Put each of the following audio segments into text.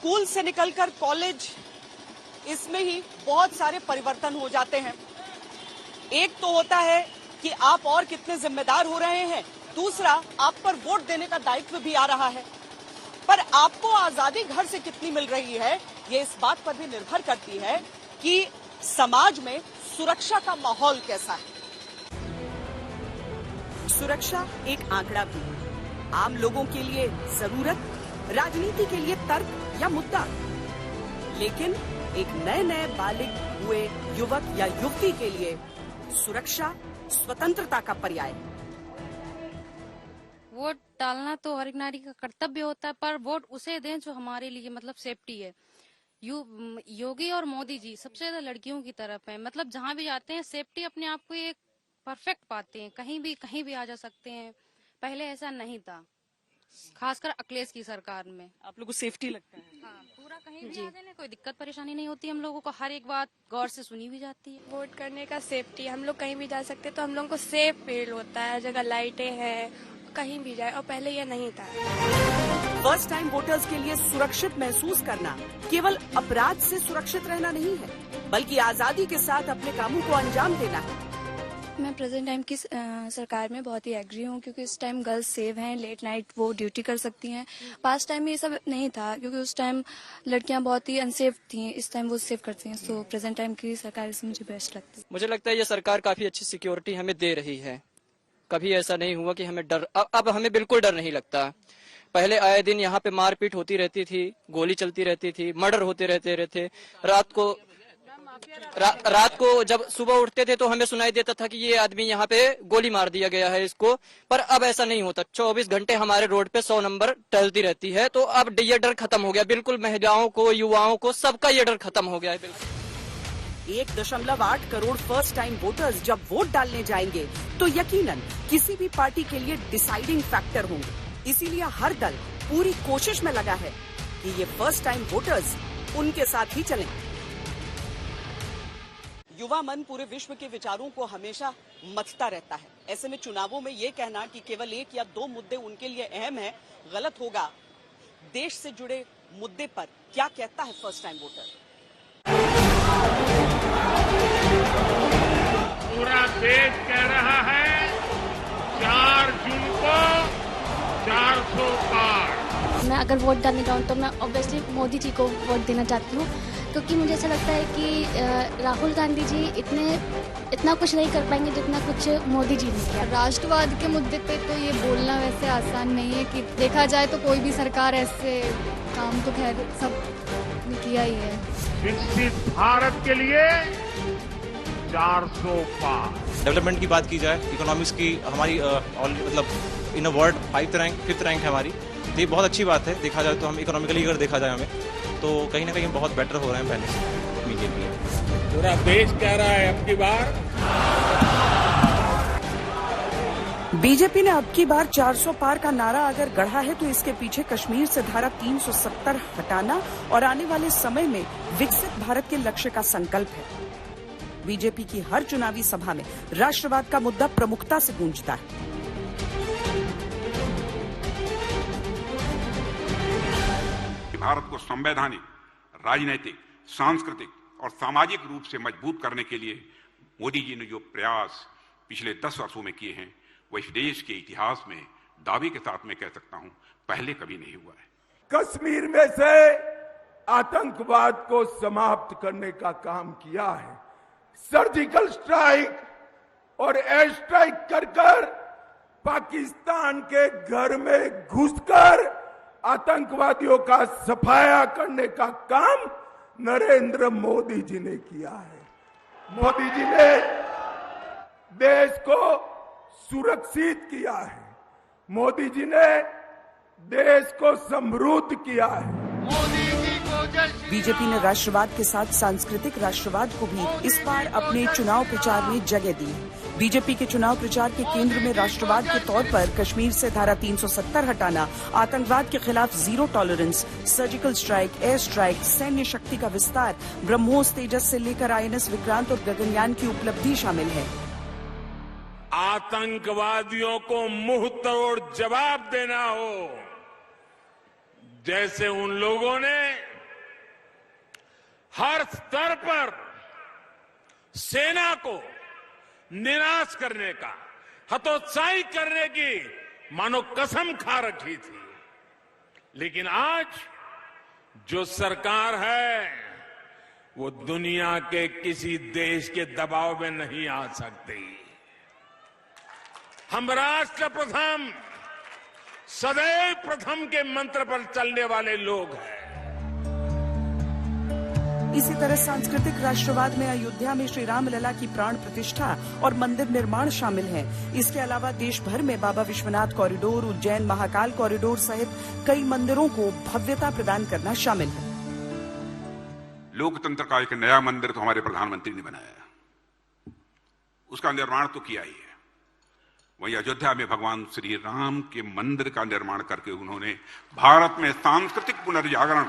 School से निकलकर college, इसमें ही बहुत सारे परिवर्तन हो जाते हैं। एक तो होता है कि आप और कितने जिम्मेदार हो रहे हैं, दूसरा आप पर वोट देने का दायित्व भी आ रहा है। पर आपको आजादी घर से कितनी मिल रही है, ये इस बात पर भी निर्भर करती है कि समाज में सुरक्षा का माहौल कैसा है। सुरक्षा एक आंकड़ा भी, आम लोगों के लिए जरूरत, राजनीति के लिए तर्क या मुद्दा, लेकिन एक नए बालिग हुए युवक या युवती के लिए सुरक्षा स्वतंत्रता का पर्याय। वोट डालना तो हर एक नारी का कर्तव्य होता है, पर वोट उसे दें जो हमारे लिए मतलब सेफ्टी है। योगी और मोदी जी सबसे ज्यादा लड़कियों की तरफ है, मतलब जहाँ भी जाते हैं सेफ्टी अपने आप को एक परफेक्ट पाते हैं, कहीं भी आ जा सकते हैं। पहले ऐसा नहीं था, खासकर अखिलेश की सरकार में। आप लोगों को सेफ्टी लगता है? हाँ, पूरा कहीं भी आ जाने कोई दिक्कत परेशानी नहीं होती, हम लोगों को हर एक बात गौर से सुनी भी जाती है। वोट करने का सेफ्टी, हम लोग कहीं भी जा सकते हैं तो हम लोगों को सेफ फील होता है, जगह लाइटें हैं, कहीं भी जाए, और पहले ये नहीं था। फर्स्ट टाइम वोटर्स के लिए सुरक्षित महसूस करना केवल अपराध से सुरक्षित रहना नहीं है, बल्कि आजादी के साथ अपने कामों को अंजाम देना है। मैं प्रेजेंट टाइम की सरकार में बहुत ही एग्री हूँ, क्योंकि इस टाइम गर्ल्स सेव हैं, लेट नाइट वो ड्यूटी कर सकती हैं। पास्ट टाइम में ये सब नहीं था, क्योंकि उस टाइम लड़कियां बहुत ही अनसेफ थी, इस टाइम वो सेव करती हैं। सो प्रेजेंट टाइम की सरकार इसमें मुझे बेस्ट लगती है। मुझे लगता है ये सरकार काफी अच्छी सिक्योरिटी हमें दे रही है। कभी ऐसा नहीं हुआ कि हमें डर, अब हमें बिल्कुल डर नहीं लगता। पहले आए दिन यहाँ पे मारपीट होती रहती थी, गोली चलती रहती थी, मर्डर होते रहते। रात को जब सुबह उठते थे तो हमें सुनाई देता था कि ये आदमी यहाँ पे गोली मार दिया गया है इसको, पर अब ऐसा नहीं होता। 24 घंटे हमारे रोड पे 100 नंबर टहलती रहती है, तो अब ये डर खत्म हो गया बिल्कुल। महिलाओं को, युवाओं को, सबका ये डर खत्म हो गया है बिल्कुल। 1.8 करोड़ फर्स्ट टाइम वोटर्स जब वोट डालने जाएंगे तो यकीनन किसी भी पार्टी के लिए डिसाइडिंग फैक्टर होंगे। इसीलिए हर दल पूरी कोशिश में लगा है कि ये फर्स्ट टाइम वोटर्स उनके साथ ही चलें। युवा मन पूरे विश्व के विचारों को हमेशा मथता रहता है। ऐसे में चुनावों में ये कहना कि केवल 1 या 2 मुद्दे उनके लिए अहम है, गलत होगा। देश से जुड़े मुद्दे पर क्या कहता है फर्स्ट टाइम वोटर? पूरा देश कह रहा है 4 जून को 400 पार। मैं अगर वोट डालने जाऊँ तो मैं ऑब्वियसली मोदी जी को वोट देना चाहती हूँ, क्योंकि मुझे ऐसा लगता है कि राहुल गांधी जी इतना कुछ नहीं कर पाएंगे जितना कुछ मोदी जी ने किया। राष्ट्रवाद के मुद्दे पे तो ये बोलना वैसे आसान नहीं है, कि देखा जाए तो कोई भी सरकार ऐसे काम तो खैर सब ने किया ही है। विकसित भारत के लिए 400 पार। डेवलपमेंट की बात की जाए, इकोनॉमिक्स की हमारी मतलब इन अ वर्ड 5th रैंक है हमारी, तो ये बहुत अच्छी बात है। देखा जाए तो हम इकोनॉमिकली अगर देखा जाए हमें तो कहीं ना कहीं हम बहुत बेटर हो रहे हैं पहले से बीजेपी। पूरा देश कह रहा है अब की बार बीजेपी ने अब की बार 400 पार का नारा अगर गढ़ा है तो इसके पीछे कश्मीर से धारा 370 हटाना और आने वाले समय में विकसित भारत के लक्ष्य का संकल्प है। बीजेपी की हर चुनावी सभा में राष्ट्रवाद का मुद्दा प्रमुखता से गूंजता है। भारत को संवैधानिक, राजनीतिक, सांस्कृतिक और सामाजिक रूप से मजबूत करने के लिए मोदी जी ने जो प्रयास पिछले 10 वर्षों में किए हैं, वो इस देश के इतिहास में दावे के साथ मैं कह सकता हूं पहले कभी नहीं हुआ है। कश्मीर में से आतंकवाद को समाप्त करने का काम किया है। सर्जिकल स्ट्राइक और एयर स्ट्राइक कर पाकिस्तान के घर में घुसकर आतंकवादियों का सफाया करने का काम नरेंद्र मोदी जी ने किया है। मोदी जी ने देश को सुरक्षित किया है। मोदी जी ने देश को समृद्ध किया है। बीजेपी ने राष्ट्रवाद के साथ सांस्कृतिक राष्ट्रवाद को भी इस बार अपने चुनाव प्रचार में जगह दी है। बीजेपी के चुनाव प्रचार के केंद्र में राष्ट्रवाद के तौर पर कश्मीर से धारा 370 हटाना, आतंकवाद के खिलाफ zero tolerance, surgical strike, air strike, सैन्य शक्ति का विस्तार, ब्रह्मोस तेजस से लेकर INS विक्रांत और गगनयान की उपलब्धि शामिल है। आतंकवादियों को मुंह तोड़ जवाब देना हो, जैसे उन लोगों ने हर स्तर पर सेना को निराश करने का, हतोत्साहित करने की मानो कसम खा रखी थी। लेकिन आज जो सरकार है वो दुनिया के किसी देश के दबाव में नहीं आ सकती। हम राष्ट्र प्रथम, सदैव प्रथम के मंत्र पर चलने वाले लोग हैं। इसी तरह सांस्कृतिक राष्ट्रवाद में अयोध्या में श्री राम लला की प्राण प्रतिष्ठा और मंदिर निर्माण शामिल है। इसके अलावा देश भर में बाबा विश्वनाथ कॉरिडोर, उज्जैन महाकाल कॉरिडोर सहित कई मंदिरों को भव्यता प्रदान करना शामिल है। लोकतंत्र का एक नया मंदिर तो हमारे प्रधानमंत्री ने बनाया, उसका निर्माण तो किया ही है। वहीं अयोध्या में भगवान श्री राम के मंदिर का निर्माण करके उन्होंने भारत में सांस्कृतिक पुनर्जागरण,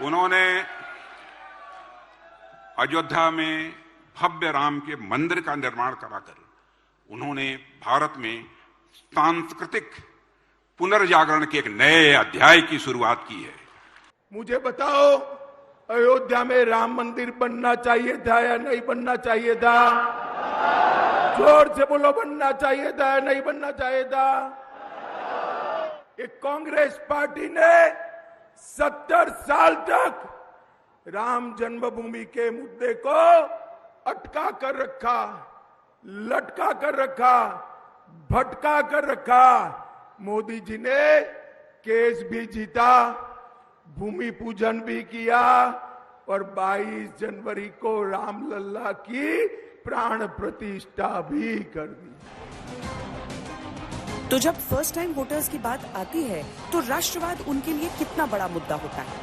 उन्होंने अयोध्या में भव्य राम के मंदिर का निर्माण कराकर उन्होंने भारत में सांस्कृतिक पुनर्जागरण के एक नए अध्याय की शुरुआत की है। मुझे बताओ, अयोध्या में राम मंदिर बनना चाहिए था या नहीं बनना चाहिए था? जोर से बोलो, बनना चाहिए था या नहीं बनना चाहिए था? एक कांग्रेस पार्टी ने 70 साल तक राम जन्मभूमि के मुद्दे को अटका कर रखा, लटका कर रखा, भटका कर रखा। मोदी जी ने केस भी जीता, भूमि पूजन भी किया और 22 जनवरी को रामलला की प्राण प्रतिष्ठा भी कर दी। तो जब फर्स्ट टाइम वोटर्स की बात आती है तो राष्ट्रवाद उनके लिए कितना बड़ा मुद्दा होता है?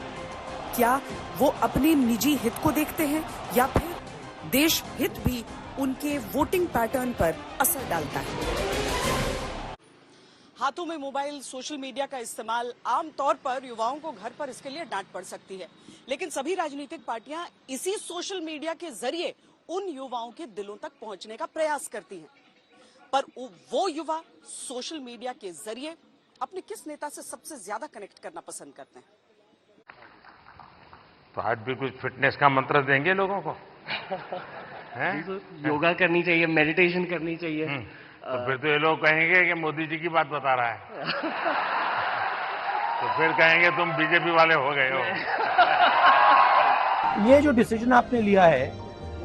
क्या वो अपने निजी हित को देखते हैं या फिर देश हित भी उनके वोटिंग पैटर्न पर असर डालता है? हाथों में मोबाइल, सोशल मीडिया का इस्तेमाल आमतौर पर युवाओं को घर पर इसके लिए डांट पड़ सकती है, लेकिन सभी राजनीतिक पार्टियां इसी सोशल मीडिया के जरिए उन युवाओं के दिलों तक पहुंचने का प्रयास करती हैं। पर वो युवा सोशल मीडिया के जरिए अपने किस नेता से सबसे ज्यादा कनेक्ट करना पसंद करते हैं? तो आज भी कुछ फिटनेस का मंत्र देंगे लोगों को? योगा करनी चाहिए, मेडिटेशन करनी चाहिए। तो फिर तो ये लोग कहेंगे कि मोदी जी की बात बता रहा है। तो फिर कहेंगे तुम बीजेपी वाले हो गए हो। ये जो डिसीजन आपने लिया है,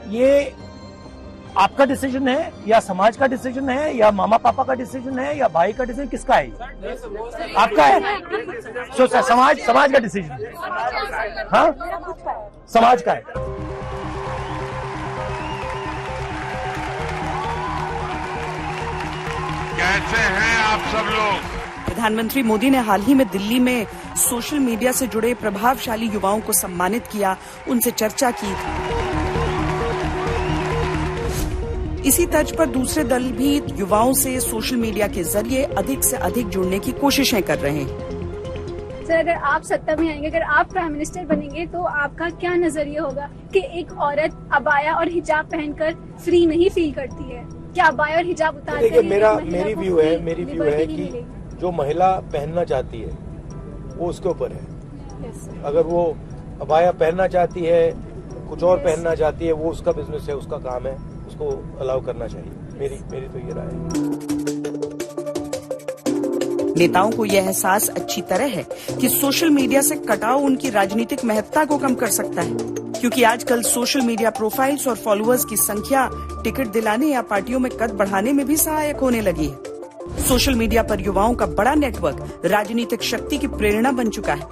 ये आपका डिसीजन है या समाज का डिसीजन है या मामा पापा का डिसीजन है या भाई का डिसीजन, किसका है? आपका है। समाज का डिसीजन, हाँ, समाज का है। कैसे हैं आप सब लोग? प्रधानमंत्री मोदी ने हाल ही में दिल्ली में सोशल मीडिया से जुड़े प्रभावशाली युवाओं को सम्मानित किया, उनसे चर्चा की। इसी तर्ज पर दूसरे दल भी युवाओं से सोशल मीडिया के जरिए अधिक से अधिक जुड़ने की कोशिशें कर रहे हैं। सर, अगर आप सत्ता में आएंगे, अगर आप प्राइम मिनिस्टर बनेंगे तो आपका क्या नजरिया होगा कि एक औरत अबाया और हिजाब पहनकर फ्री नहीं फील करती है? क्या अबाया और हिजाब उतार देखिए, मेरी व्यू है कि जो महिला पहनना चाहती है वो उसके ऊपर है। अगर वो अबाया पहनना चाहती है, कुछ और पहनना चाहती है, वो उसका बिजनेस है, उसका काम है, उसको अलाउ करना चाहिए। मेरी तो ये राय है। नेताओं को यह एहसास अच्छी तरह है कि सोशल मीडिया से कटाव उनकी राजनीतिक महत्ता को कम कर सकता है, क्योंकि आजकल सोशल मीडिया प्रोफाइल्स और फॉलोअर्स की संख्या टिकट दिलाने या पार्टियों में कद बढ़ाने में भी सहायक होने लगी है। सोशल मीडिया पर युवाओं का बड़ा नेटवर्क राजनीतिक शक्ति की प्रेरणा बन चुका है।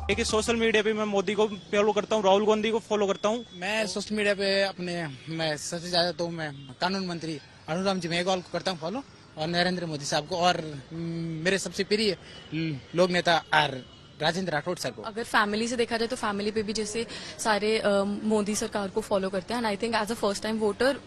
देखिए, सोशल मीडिया पे मैं मोदी को फॉलो करता हूँ, राहुल गांधी को फॉलो करता हूँ। मैं सोशल मीडिया पे मैं सबसे ज्यादा तो मैं कानून मंत्री अनुराम जी मेघवाल को करता हूँ फॉलो, और नरेंद्र मोदी साहब को, और मेरे सबसे प्रिय लोक नेता राजेंद्र राठौड़ सर को। अगर फैमिली से देखा जाए तो फैमिली पे भी जैसे सारे मोदी सरकार को फॉलो करते हैं, and I think as a first time voter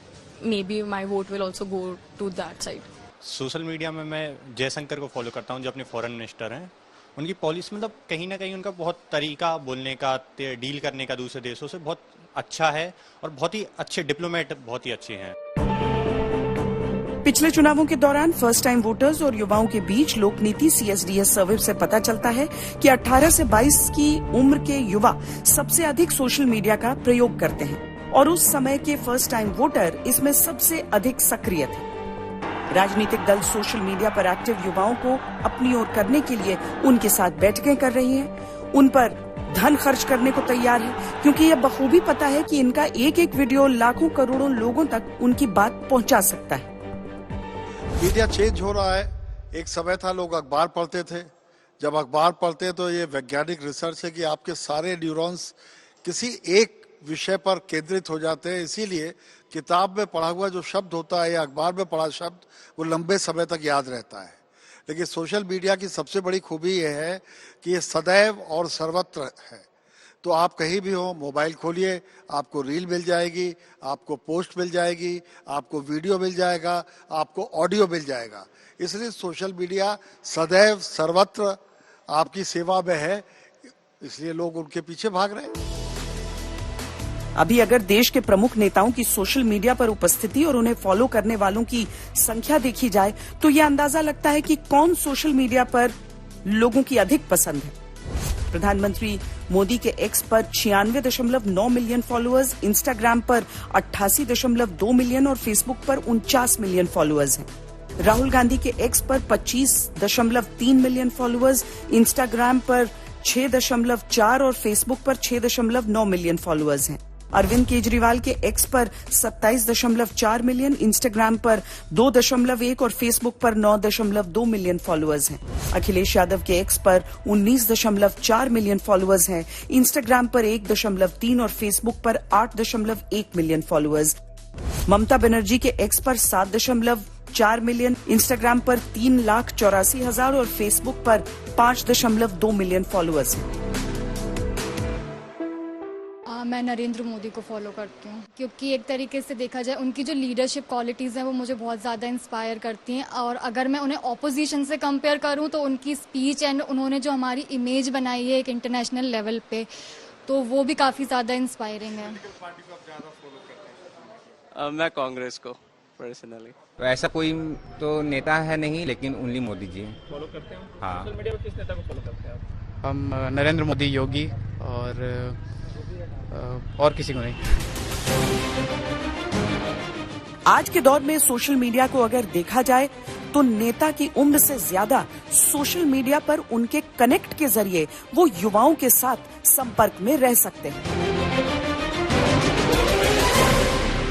maybe my vote will also go to that side. Social media में मैं जयशंकर को फॉलो करता हूँ, जो अपने फॉरेन मिनिस्टर हैं। उनकी पॉलिसी मतलब कहीं ना कहीं उनका बहुत तरीका बोलने का, डील करने का दूसरे देशों से बहुत अच्छा है, और बहुत ही अच्छे डिप्लोमेट बहुत ही अच्छे हैं। पिछले चुनावों के दौरान फर्स्ट टाइम वोटर्स और युवाओं के बीच लोकनीति CSDS सर्वे से पता चलता है कि 18 से 22 की उम्र के युवा सबसे अधिक सोशल मीडिया का प्रयोग करते हैं और उस समय के फर्स्ट टाइम वोटर इसमें सबसे अधिक सक्रिय थे। राजनीतिक दल सोशल मीडिया पर एक्टिव युवाओं को अपनी ओर करने के लिए उनके साथ बैठकें कर रही हैं, उन पर धन खर्च करने को तैयार है, क्योंकि यह बखूबी पता है कि इनका एक एक वीडियो लाखों करोड़ों लोगों तक उनकी बात पहुंचा सकता है। मीडिया चेंज हो रहा है। एक समय था लोग अखबार पढ़ते थे। जब अखबार पढ़ते तो ये वैज्ञानिक रिसर्च है कि आपके सारे न्यूरॉन्स किसी एक विषय पर केंद्रित हो जाते हैं, इसीलिए किताब में पढ़ा हुआ जो शब्द होता है या अखबार में पढ़ा शब्द वो लंबे समय तक याद रहता है। लेकिन सोशल मीडिया की सबसे बड़ी खूबी ये है कि ये सदैव और सर्वत्र है। तो आप कहीं भी हो, मोबाइल खोलिए, आपको रील मिल जाएगी, आपको पोस्ट मिल जाएगी, आपको वीडियो मिल जाएगा, आपको ऑडियो मिल जाएगा। इसलिए सोशल मीडिया सदैव सर्वत्र आपकी सेवा में है, इसलिए लोग उनके पीछे भाग रहे हैं। अभी अगर देश के प्रमुख नेताओं की सोशल मीडिया पर उपस्थिति और उन्हें फॉलो करने वालों की संख्या देखी जाए तो ये अंदाजा लगता है कि कौन सोशल मीडिया पर लोगों की अधिक पसंद है। प्रधानमंत्री मोदी के एक्स पर 96.9 मिलियन फॉलोअर्स, इंस्टाग्राम पर 88.2 मिलियन और फेसबुक पर 49 मिलियन फॉलोअर्स हैं। राहुल गांधी के एक्स पर 25.3 मिलियन फॉलोअर्स, इंस्टाग्राम पर 6.4 और फेसबुक पर 6.9 मिलियन फॉलोअर्स हैं। अरविंद केजरीवाल के एक्स पर 27.4 मिलियन, इंस्टाग्राम पर 2.1 और फेसबुक पर 9.2 मिलियन फॉलोअर्स हैं। अखिलेश यादव के एक्स पर 19.4 मिलियन फॉलोअर्स हैं, इंस्टाग्राम पर 1.3 और फेसबुक पर 8.1 मिलियन फॉलोअर्स। ममता बनर्जी के एक्स पर 7.4 मिलियन, इंस्टाग्राम पर 3,84,000 और फेसबुक पर 5.2 मिलियन फॉलोअर्स हैं। मैं नरेंद्र मोदी को फॉलो करती हूँ क्योंकि एक तरीके से देखा जाए उनकी जो लीडरशिप क्वालिटीज़ हैं वो मुझे बहुत ज़्यादा इंस्पायर करती हैं। और अगर मैं उन्हें ऑपोजिशन से कंपेयर करूँ तो उनकी स्पीच एंड उन्होंने जो हमारी इमेज बनाई है एक इंटरनेशनल लेवल पे, तो वो भी काफ़ी ज़्यादा इंस्पायरिंग है। मैं कांग्रेस को पर्सनली। तो ऐसा कोई तो नेता है नहीं, लेकिन ओनली मोदी जी फॉलो करते हैं। हाँ। सोशल मीडिया पर किस नेता को फॉलो करते हैं आप? हम नरेंद्र मोदी, योगी और किसी को नहीं। आज के दौर में सोशल मीडिया को अगर देखा जाए तो नेता की उम्र से ज्यादा सोशल मीडिया पर उनके कनेक्ट के जरिए वो युवाओं के साथ संपर्क में रह सकते हैं।